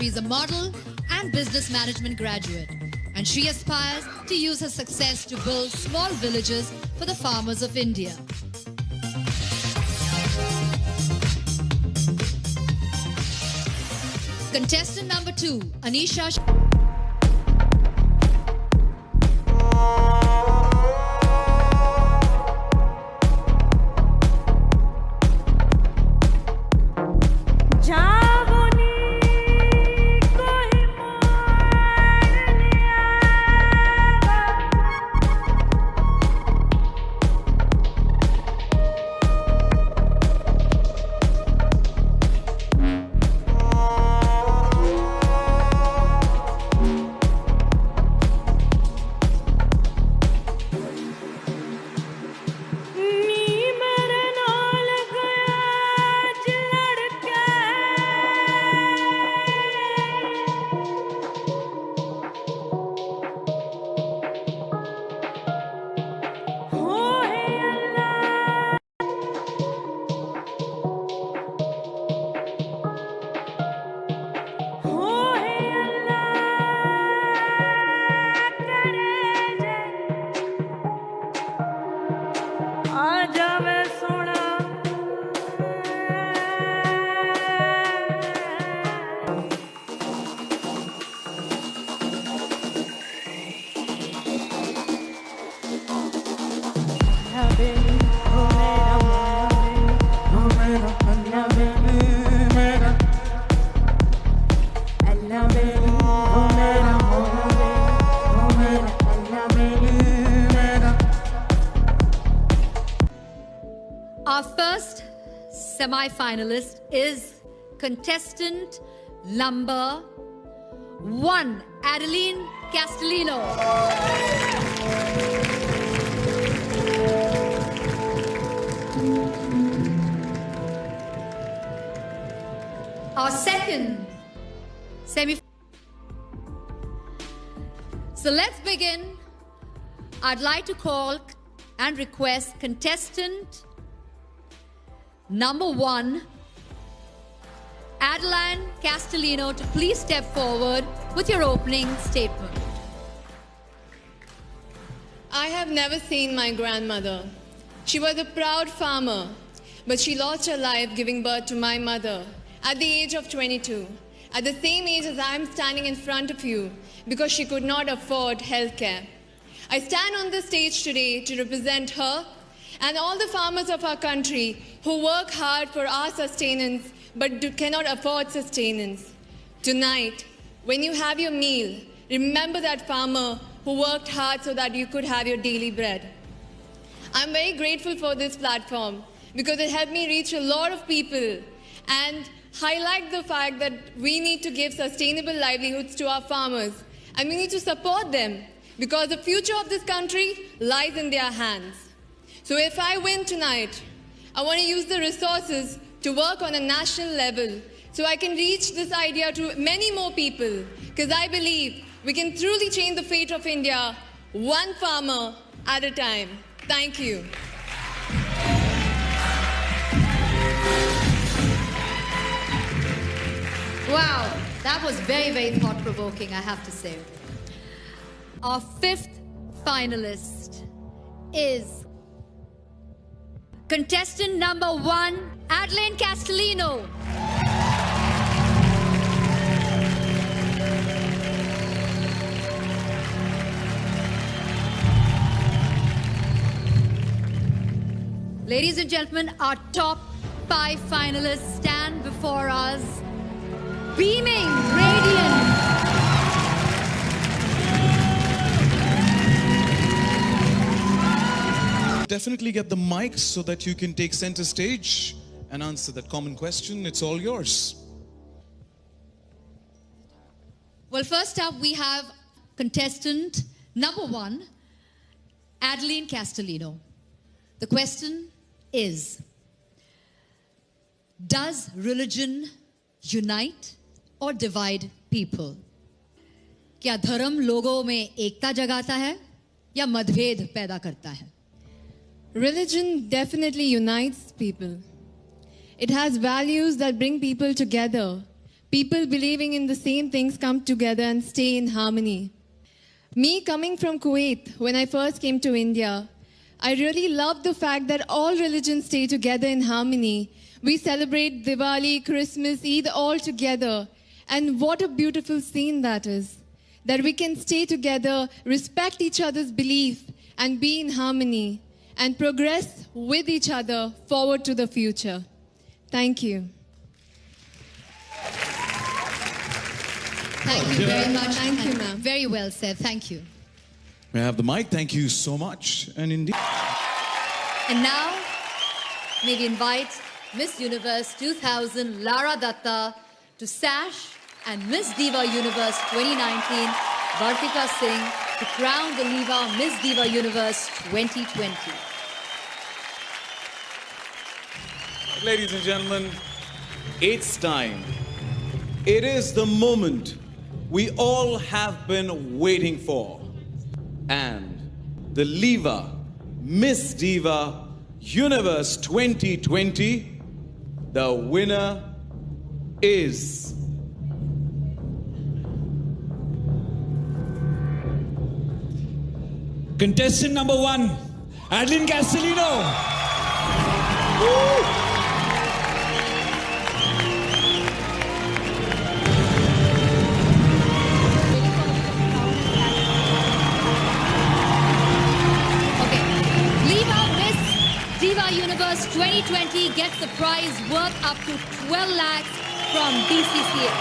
She's a model and business management graduate, and she aspires to use her success to build small villages for the farmers of India. Contestant number 2, Anisha. Our first semi-finalist is contestant number 1, Adeline Castellino. Our second semi. So let's begin. I'd like to call and request contestant number 1, Adeline Castellino, to please step forward with your opening statement. I have never seen my grandmother. She was a proud farmer, but she lost her life giving birth to my mother at the age of 22, at the same age as I am standing in front of you, because she could not afford healthcare. I stand on this stage today to represent her and all the farmers of our country who work hard for our sustenance but cannot afford sustenance. Tonight, when you have your meal, remember that farmer who worked hard so that you could have your daily bread. I'm very grateful for this platform because it helped me reach a lot of people and highlight the fact that we need to give sustainable livelihoods to our farmers, and we need to support them because the future of this country lies in their hands. So if I win tonight, I want to use the resources to work on a national level so I can reach this idea to many more people, because I believe we can truly change the fate of India one farmer at a time. Thank you. Wow, that was very, very thought-provoking, I have to say. Our 5th finalist is contestant number 1, Adeline Castellino. Ladies and gentlemen, our top 5 finalists stand before us, beaming, radiant. Definitely get the mic so that you can take center stage and answer that common question. It's all yours. Well, first up, we have contestant number 1, Adeline Castellino. The question is, does religion unite or divide people? क्या धर्म लोगों में एकता जगाता है या मतभेद पैदा करता है? Religion definitely unites people. It has values that bring people together. People believing in the same things come together and stay in harmony. Me coming from Kuwait, when I first came to India, I really loved the fact that all religions stay together in harmony. We celebrate Diwali, Christmas, Eid all together. And what a beautiful scene that is. That we can stay together, respect each other's belief, and be in harmony, and progress with each other forward to the future. Thank you. Thank you very much. Thank you, ma'am. Very well said. Thank you. May I have the mic? Thank you so much. And indeed. And now, may we invite Miss Universe 2000 Lara Datta to sash and Miss Diva Universe 2019 Vartika Singh to crown the Liva Miss Diva Universe 2020. Ladies and gentlemen, it's time. It is the moment we all have been waiting for. And the Liva Miss Diva Universe 2020, the winner is... Contestant number 1, Adeline Castellino. Woo! Diva Universe 2020 gets a prize worth up to 12 lakhs from BCCA.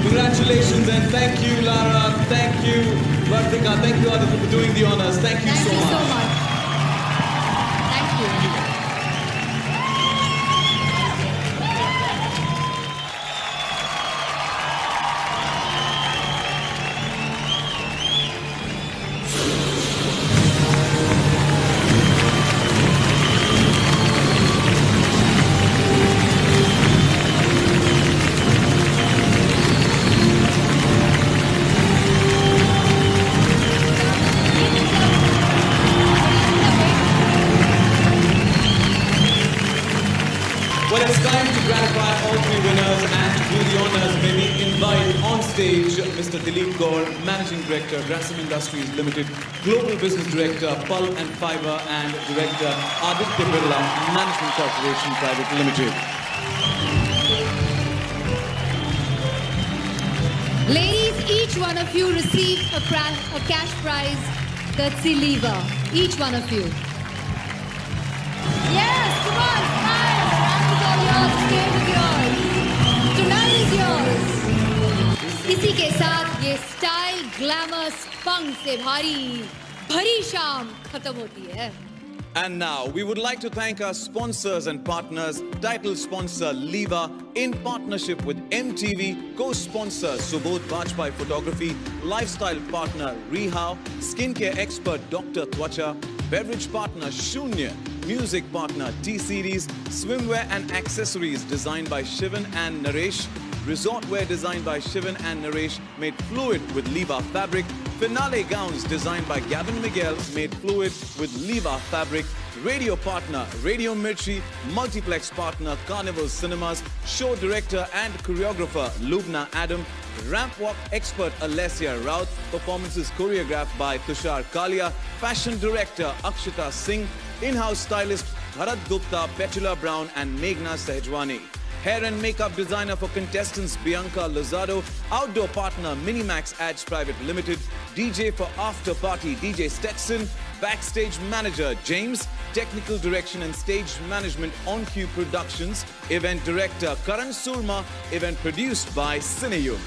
Congratulations and thank you, Lara. Thank you, Vartika. Thank you, Aditya, for doing the honors. Thank you so much. Well, it's time to gratify all three winners and to do the honors. May we invite on stage Mr. Dilip Gaur, Managing Director, Grasim Industries Limited, Global Business Director, Pulp and Fiber, and Director, Aditya Birla, Management Corporation Private Limited. Ladies, each one of you received a cash prize courtesy Liva. Each one of you. Yes, come on, smile. Yours, stay with yours. Tonight is yours. इसी के साथ ये style, glamour, स्पंग से भरी शाम खत्म होती है. And now, we would like to thank our sponsors and partners. Title sponsor Liva, in partnership with MTV, co-sponsor Subodh Bajpai Photography, lifestyle partner Rehau, skincare expert Dr. Twacha, beverage partner Shunya, music partner T-Series, swimwear and accessories designed by Shivan and Naresh, resort wear designed by Shivan and Naresh, made fluid with Liva fabric, finale gowns designed by Gavin Miguel, made fluid with Liva fabric, radio partner Radio Mirchi, multiplex partner Carnival Cinemas, show director and choreographer Lubna Adam, ramp walk expert Alessia Raut, performances choreographed by Tushar Kalia, fashion director Akshita Singh, in-house stylist Bharat Gupta, Petula Brown and Meghna Sehjwani. Hair and makeup designer for contestants Bianca Lozado, outdoor partner Minimax Ads Private Limited, DJ for After Party DJ Stetson, backstage manager James, technical direction and stage management On Cue Productions, event director Karan Surma, event produced by Cineyum.